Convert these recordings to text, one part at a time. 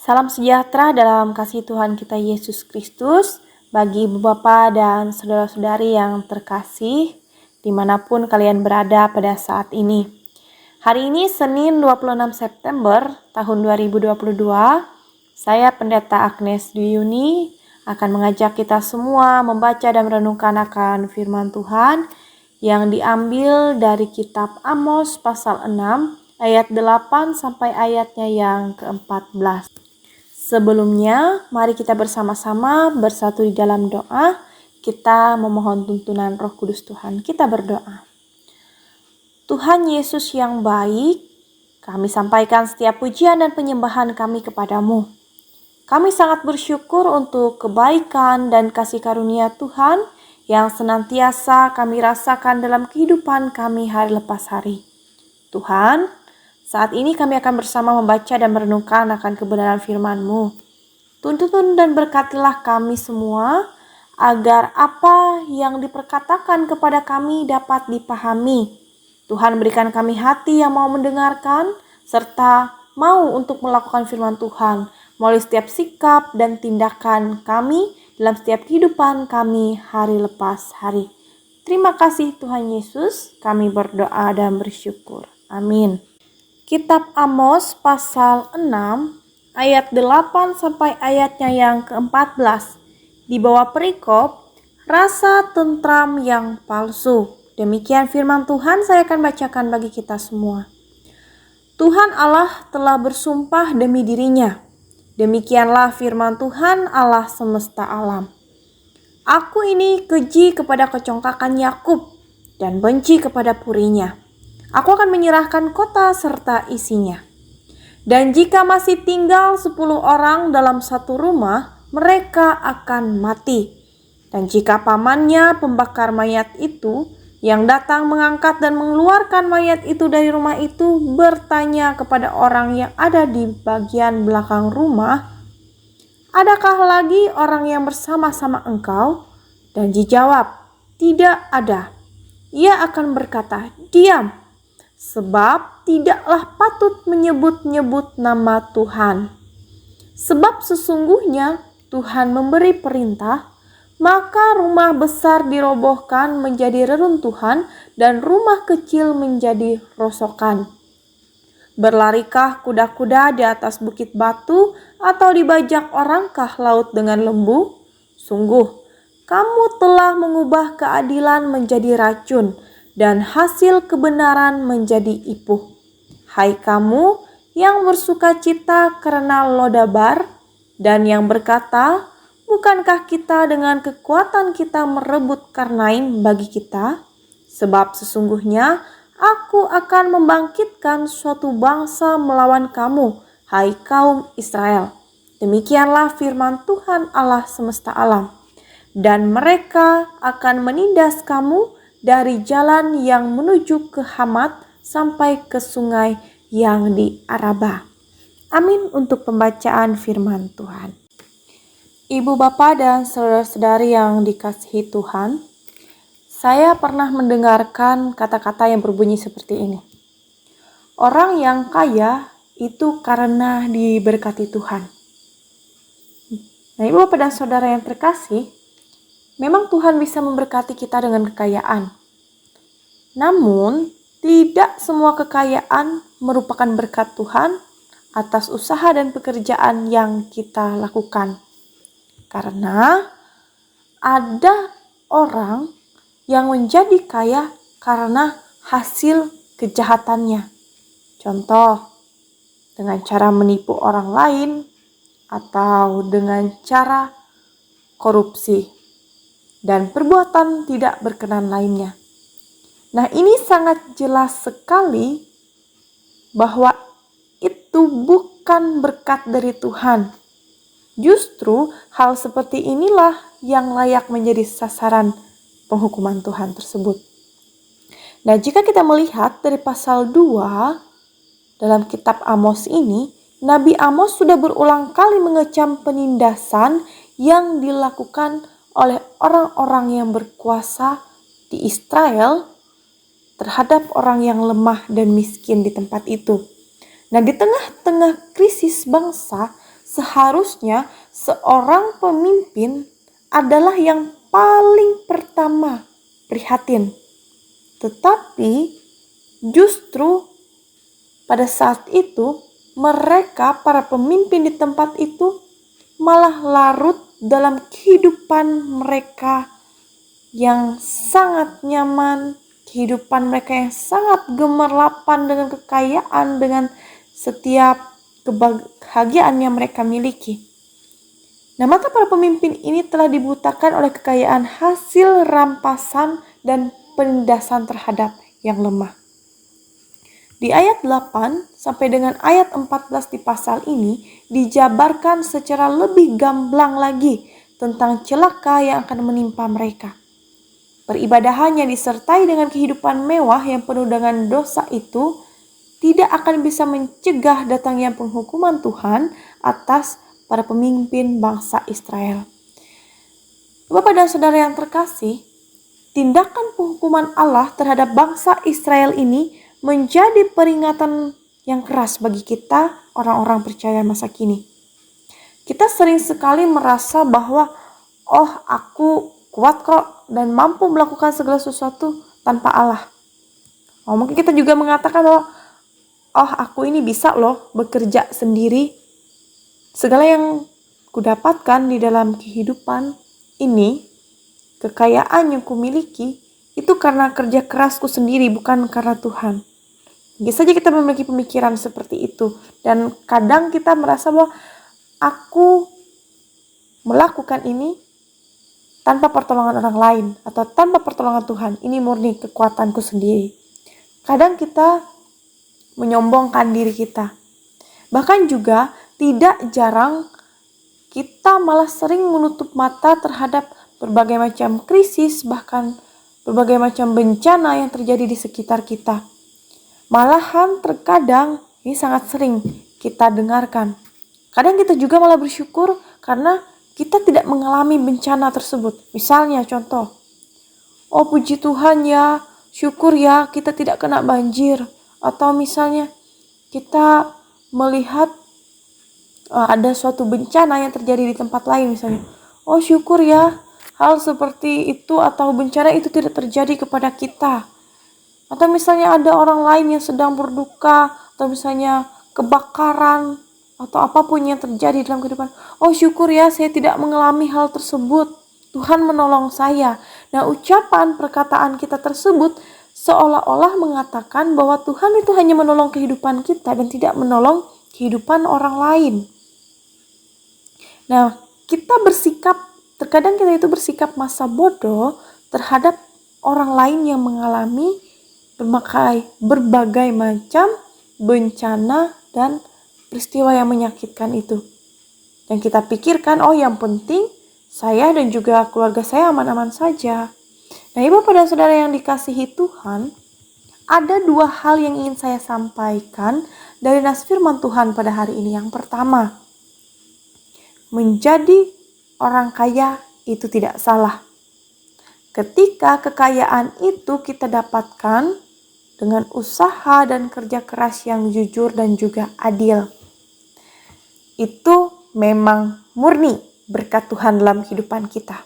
Salam sejahtera dalam kasih Tuhan kita Yesus Kristus bagi Ibu Bapa dan saudara-saudari yang terkasih dimanapun kalian berada pada saat ini. Hari ini Senin 26 September tahun 2022, saya Pendeta Agnes Dwi Yuni akan mengajak kita semua membaca dan merenungkan akan firman Tuhan yang diambil dari kitab Amos pasal 6 ayat 8 sampai ayatnya yang ke-14. Sebelumnya, mari kita bersama-sama bersatu di dalam doa. Kita memohon tuntunan Roh Kudus Tuhan. Kita berdoa. Tuhan Yesus yang baik, kami sampaikan setiap pujian dan penyembahan kami kepadamu. Kami sangat bersyukur untuk kebaikan dan kasih karunia Tuhan yang senantiasa kami rasakan dalam kehidupan kami hari lepas hari. Tuhan, saat ini kami akan bersama membaca dan merenungkan akan kebenaran firman-Mu. Tuntun dan berkatilah kami semua, agar apa yang diperkatakan kepada kami dapat dipahami. Tuhan berikan kami hati yang mau mendengarkan, serta mau untuk melakukan firman Tuhan, melalui setiap sikap dan tindakan kami dalam setiap kehidupan kami hari lepas hari. Terima kasih Tuhan Yesus, kami berdoa dan bersyukur. Amin. Kitab Amos pasal 6 ayat 8 sampai ayatnya yang ke-14. Di bawah perikop rasa tentram yang palsu. Demikian firman Tuhan, saya akan bacakan bagi kita semua. Tuhan Allah telah bersumpah demi dirinya. Demikianlah firman Tuhan Allah semesta alam. Aku ini keji kepada kecongkakan Yakub dan benci kepada purinya. Aku akan menyerahkan kota serta isinya. Dan jika masih tinggal 10 orang dalam satu rumah, mereka akan mati. Dan jika pamannya pembakar mayat itu, yang datang mengangkat dan mengeluarkan mayat itu dari rumah itu, bertanya kepada orang yang ada di bagian belakang rumah, adakah lagi orang yang bersama-sama engkau? Dan dijawab, tidak ada. Ia akan berkata, diam. Sebab tidaklah patut menyebut-nyebut nama Tuhan. Sebab sesungguhnya Tuhan memberi perintah, maka rumah besar dirobohkan menjadi reruntuhan dan rumah kecil menjadi rosokan. Berlarikah kuda-kuda di atas bukit batu atau dibajak orangkah laut dengan lembu? Sungguh, kamu telah mengubah keadilan menjadi racun dan hasil kebenaran menjadi ipuh. Hai kamu yang bersuka cita karena Lodabar dan yang berkata, bukankah kita dengan kekuatan kita merebut Karnaim bagi kita? Sebab sesungguhnya aku akan membangkitkan suatu bangsa melawan kamu, hai kaum Israel. Demikianlah firman Tuhan Allah semesta alam. Dan mereka akan menindas kamu dari jalan yang menuju ke Hamat sampai ke sungai yang di Araba. Amin untuk pembacaan firman Tuhan. Ibu Bapa dan saudara-saudari yang dikasihi Tuhan, saya pernah mendengarkan kata-kata yang berbunyi seperti ini. Orang yang kaya itu karena diberkati Tuhan. Nah, Ibu Bapa dan saudara yang terkasih, memang Tuhan bisa memberkati kita dengan kekayaan. Namun, tidak semua kekayaan merupakan berkat Tuhan atas usaha dan pekerjaan yang kita lakukan. Karena ada orang yang menjadi kaya karena hasil kejahatannya. Contoh, dengan cara menipu orang lain atau dengan cara korupsi dan perbuatan tidak berkenan lainnya. Nah, ini sangat jelas sekali bahwa itu bukan berkat dari Tuhan. Justru hal seperti inilah yang layak menjadi sasaran penghukuman Tuhan tersebut. Nah, jika kita melihat dari pasal 2 dalam kitab Amos ini, Nabi Amos sudah berulang kali mengecam penindasan yang dilakukan oleh orang-orang yang berkuasa di Israel terhadap orang yang lemah dan miskin di tempat itu. Nah, di tengah-tengah krisis bangsa, seharusnya seorang pemimpin adalah yang paling pertama prihatin. Tetapi justru pada saat itu mereka, para pemimpin di tempat itu, malah larut dalam kehidupan mereka yang sangat nyaman, kehidupan mereka yang sangat gemerlapan dengan kekayaan, dengan setiap kebahagiaan yang mereka miliki. Nah, mata para pemimpin ini telah dibutakan oleh kekayaan hasil rampasan dan penindasan terhadap yang lemah. Di ayat 8 sampai dengan ayat 14 di pasal ini dijabarkan secara lebih gamblang lagi tentang celaka yang akan menimpa mereka. Peribadahannya disertai dengan kehidupan mewah yang penuh dengan dosa itu tidak akan bisa mencegah datangnya penghukuman Tuhan atas para pemimpin bangsa Israel. Bapak dan saudara yang terkasih, tindakan penghukuman Allah terhadap bangsa Israel ini menjadi peringatan yang keras bagi kita, orang-orang percaya masa kini. Kita sering sekali merasa bahwa, aku kuat kok dan mampu melakukan segala sesuatu tanpa Allah. Mungkin kita juga mengatakan bahwa, aku ini bisa loh bekerja sendiri. Segala yang kudapatkan di dalam kehidupan ini, kekayaan yang kumiliki, itu karena kerja kerasku sendiri, bukan karena Tuhan. Bisa saja kita memiliki pemikiran seperti itu. Dan kadang kita merasa bahwa aku melakukan ini tanpa pertolongan orang lain atau tanpa pertolongan Tuhan. Ini murni kekuatanku sendiri. Kadang kita menyombongkan diri kita. Bahkan juga tidak jarang kita malah sering menutup mata terhadap berbagai macam krisis, bahkan berbagai macam bencana yang terjadi di sekitar kita. Malahan terkadang, ini sangat sering kita dengarkan. Kadang kita juga malah bersyukur karena kita tidak mengalami bencana tersebut. Misalnya contoh, puji Tuhan ya, syukur ya kita tidak kena banjir. Atau misalnya kita melihat ada suatu bencana yang terjadi di tempat lain misalnya. Syukur ya, hal seperti itu atau bencana itu tidak terjadi kepada kita. Atau misalnya ada orang lain yang sedang berduka, atau misalnya kebakaran, atau apapun yang terjadi dalam kehidupan. Syukur ya saya tidak mengalami hal tersebut. Tuhan menolong saya. Nah, ucapan perkataan kita tersebut seolah-olah mengatakan bahwa Tuhan itu hanya menolong kehidupan kita dan tidak menolong kehidupan orang lain. Nah, terkadang kita itu bersikap masa bodoh terhadap orang lain yang mengalami berbagai macam bencana dan peristiwa yang menyakitkan itu. Dan kita pikirkan, yang penting saya dan juga keluarga saya aman-aman saja. Nah, Bapak dan Saudara yang dikasihi Tuhan, ada dua hal yang ingin saya sampaikan dari nas firman Tuhan pada hari ini. Yang pertama, menjadi orang kaya itu tidak salah. Ketika kekayaan itu kita dapatkan dengan usaha dan kerja keras yang jujur dan juga adil. Itu memang murni berkat Tuhan dalam kehidupan kita.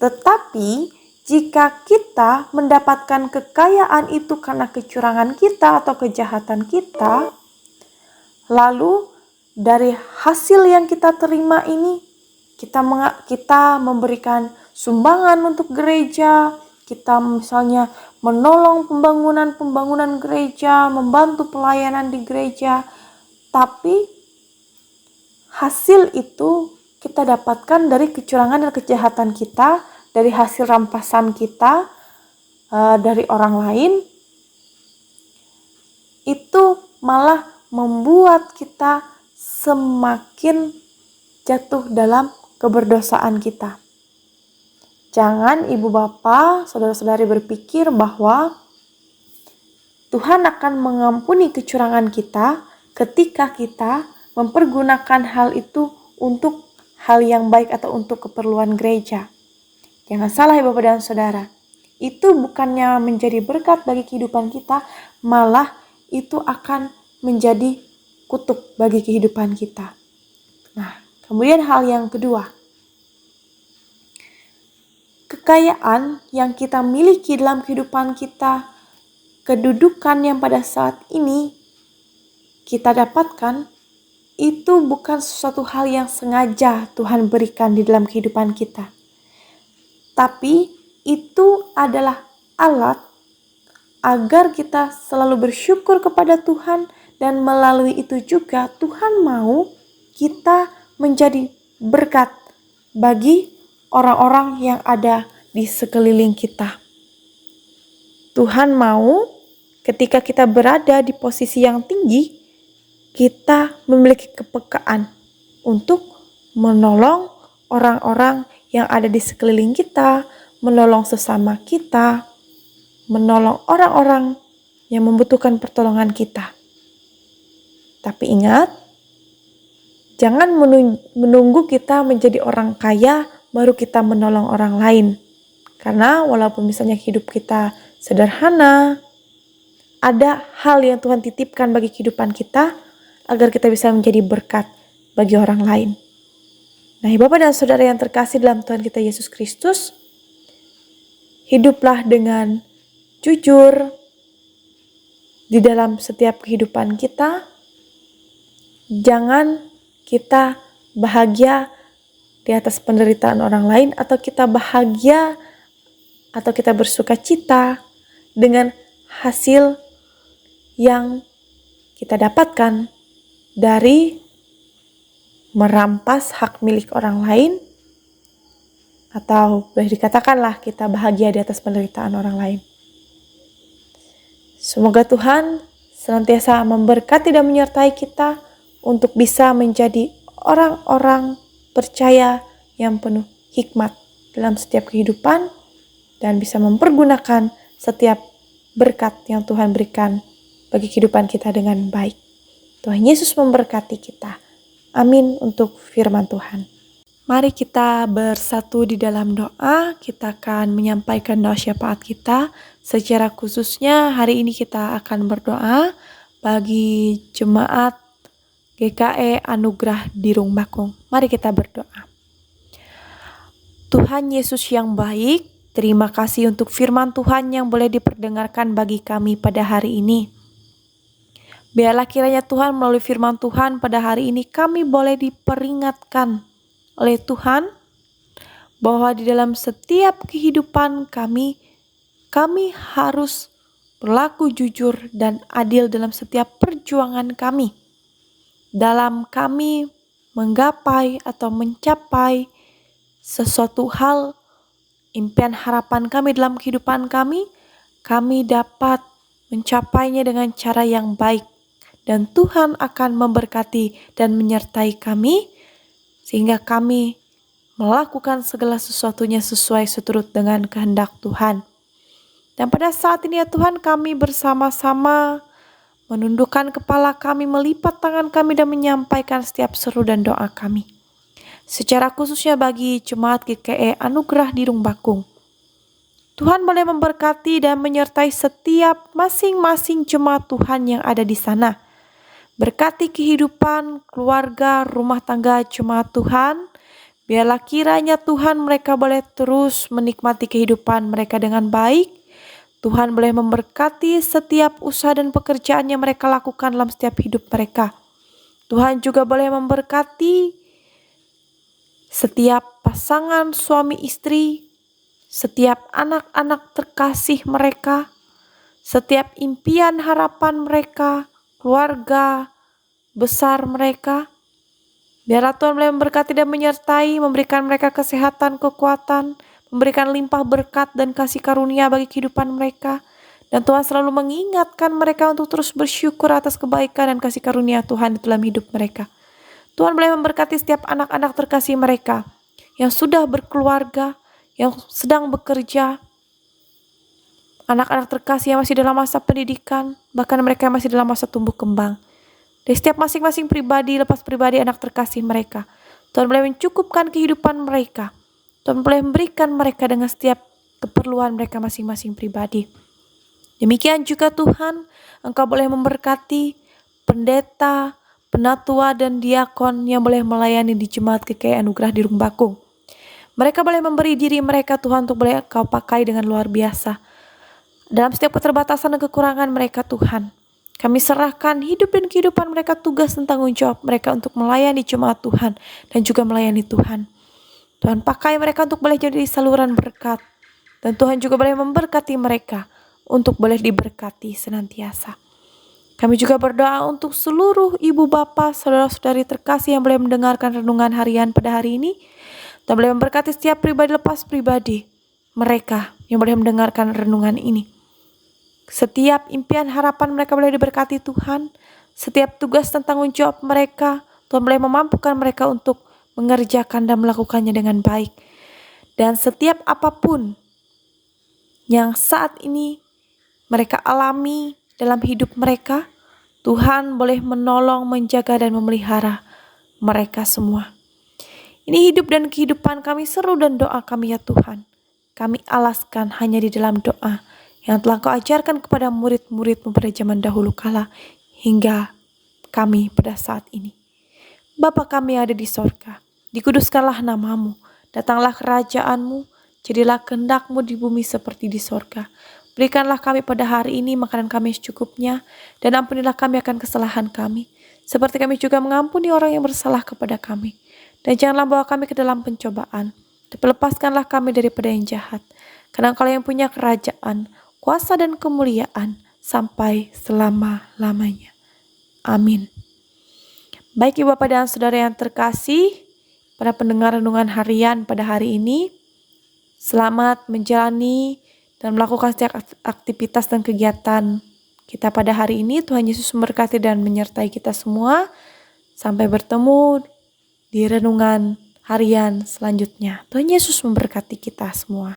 Tetapi jika kita mendapatkan kekayaan itu karena kecurangan kita atau kejahatan kita, lalu dari hasil yang kita terima ini kita memberikan sumbangan untuk gereja, kita misalnya menolong pembangunan gereja, membantu pelayanan di gereja, tapi hasil itu kita dapatkan dari kecurangan dan kejahatan kita, dari hasil rampasan kita dari orang lain, itu malah membuat kita semakin jatuh dalam keberdosaan kita. Jangan ibu bapak, saudara-saudari berpikir bahwa Tuhan akan mengampuni kecurangan kita ketika kita mempergunakan hal itu untuk hal yang baik atau untuk keperluan gereja. Jangan salah ya Bapak dan Saudara. Itu bukannya menjadi berkat bagi kehidupan kita, malah itu akan menjadi kutuk bagi kehidupan kita. Nah, kemudian hal yang kedua, kekayaan yang kita miliki dalam kehidupan kita, kedudukan yang pada saat ini kita dapatkan, itu bukan sesuatu hal yang sengaja Tuhan berikan di dalam kehidupan kita. Tapi itu adalah alat agar kita selalu bersyukur kepada Tuhan, dan melalui itu juga Tuhan mau kita menjadi berkat bagi orang-orang yang ada di sekeliling kita. Tuhan mau ketika kita berada di posisi yang tinggi, kita memiliki kepekaan untuk menolong orang-orang yang ada di sekeliling kita, menolong sesama kita, menolong orang-orang yang membutuhkan pertolongan kita. Tapi ingat, jangan menunggu kita menjadi orang kaya baru kita menolong orang lain. Karena walaupun misalnya hidup kita sederhana, ada hal yang Tuhan titipkan bagi kehidupan kita agar kita bisa menjadi berkat bagi orang lain. Nah, Bapak dan Saudara yang terkasih dalam Tuhan kita Yesus Kristus, hiduplah dengan jujur di dalam setiap kehidupan kita. Jangan kita bahagia di atas penderitaan orang lain, atau kita bahagia atau kita bersuka cita dengan hasil yang kita dapatkan dari merampas hak milik orang lain, atau boleh dikatakanlah kita bahagia di atas penderitaan orang lain. Semoga Tuhan senantiasa memberkati dan menyertai kita untuk bisa menjadi orang-orang percaya yang penuh hikmat dalam setiap kehidupan, dan bisa mempergunakan setiap berkat yang Tuhan berikan bagi kehidupan kita dengan baik. Tuhan Yesus memberkati kita. Amin untuk firman Tuhan. Mari kita bersatu di dalam doa. Kita akan menyampaikan doa syafaat kita. Secara khususnya hari ini kita akan berdoa bagi jemaat GKE Anugerah Dirung Bakung. Mari kita berdoa. Tuhan Yesus yang baik, terima kasih untuk firman Tuhan yang boleh diperdengarkan bagi kami pada hari ini. Biarlah kiranya Tuhan melalui firman Tuhan pada hari ini kami boleh diperingatkan oleh Tuhan bahwa di dalam setiap kehidupan kami harus berlaku jujur dan adil dalam setiap perjuangan kami. Dalam kami menggapai atau mencapai sesuatu hal, impian harapan kami dalam kehidupan kami dapat mencapainya dengan cara yang baik. Dan Tuhan akan memberkati dan menyertai kami, sehingga kami melakukan segala sesuatunya sesuai seturut dengan kehendak Tuhan. Dan pada saat ini ya Tuhan, kami bersama-sama menundukkan kepala kami, melipat tangan kami, dan menyampaikan setiap seru dan doa kami. Secara khususnya bagi jemaat GKE Anugerah Dirung Bakung. Tuhan boleh memberkati dan menyertai setiap masing-masing jemaat Tuhan yang ada di sana. Berkati kehidupan, keluarga, rumah tangga jemaat Tuhan. Biarlah kiranya Tuhan mereka boleh terus menikmati kehidupan mereka dengan baik. Tuhan boleh memberkati setiap usaha dan pekerjaan yang mereka lakukan dalam setiap hidup mereka. Tuhan juga boleh memberkati setiap pasangan suami istri, setiap anak-anak terkasih mereka, setiap impian harapan mereka, keluarga besar mereka. Biarlah Tuhan boleh memberkati dan menyertai, memberikan mereka kesehatan, kekuatan, memberikan limpah berkat dan kasih karunia bagi kehidupan mereka. Dan Tuhan selalu mengingatkan mereka untuk terus bersyukur atas kebaikan dan kasih karunia Tuhan di dalam hidup mereka. Tuhan boleh memberkati setiap anak-anak terkasih mereka yang sudah berkeluarga, yang sedang bekerja, anak-anak terkasih yang masih dalam masa pendidikan, bahkan mereka yang masih dalam masa tumbuh kembang. Dari setiap masing-masing pribadi, lepas pribadi anak terkasih mereka, Tuhan boleh mencukupkan kehidupan mereka. Tuhan boleh memberikan mereka dengan setiap keperluan mereka masing-masing pribadi. Demikian juga Tuhan, Engkau boleh memberkati pendeta, penatua dan diakon yang boleh melayani di jemaat GKI Anugerah di Rumah Bakung. Mereka boleh memberi diri mereka Tuhan untuk boleh Kau pakai dengan luar biasa. Dalam setiap keterbatasan dan kekurangan mereka Tuhan, kami serahkan hidup dan kehidupan mereka, tugas dan tanggung jawab mereka untuk melayani jemaat Tuhan dan juga melayani Tuhan. Tuhan pakai mereka untuk boleh jadi saluran berkat. Dan Tuhan juga boleh memberkati mereka untuk boleh diberkati senantiasa. Kami juga berdoa untuk seluruh ibu bapa, saudara-saudari terkasih yang boleh mendengarkan renungan harian pada hari ini. Dan boleh memberkati setiap pribadi lepas pribadi mereka yang boleh mendengarkan renungan ini. Setiap impian harapan mereka boleh diberkati Tuhan. Setiap tugas dan tanggung jawab mereka, Tuhan boleh memampukan mereka untuk mengerjakan dan melakukannya dengan baik. Dan setiap apapun yang saat ini mereka alami dalam hidup mereka, Tuhan boleh menolong, menjaga, dan memelihara mereka semua. Ini hidup dan kehidupan kami, seru dan doa kami ya Tuhan. Kami alaskan hanya di dalam doa yang telah Kau ajarkan kepada murid-murid-Mu pada zaman dahulu kala hingga kami pada saat ini. Bapa kami yang ada di sorga, dikuduskanlah nama-Mu, datanglah kerajaan-Mu, jadilah kehendak-Mu di bumi seperti di sorga. Berikanlah kami pada hari ini makanan kami secukupnya, dan ampunilah kami akan kesalahan kami, seperti kami juga mengampuni orang yang bersalah kepada kami. Dan janganlah bawa kami ke dalam pencobaan, tapi lepaskanlah kami daripada yang jahat. Karena Engkau yang punya kerajaan, kuasa dan kemuliaan sampai selama-lamanya. Amin. Baik Ibu Bapak dan Saudara yang terkasih, para pendengar renungan harian pada hari ini, selamat menjalani dan melakukan setiap aktivitas dan kegiatan kita pada hari ini. Tuhan Yesus memberkati dan menyertai kita semua. Sampai bertemu di renungan harian selanjutnya. Tuhan Yesus memberkati kita semua.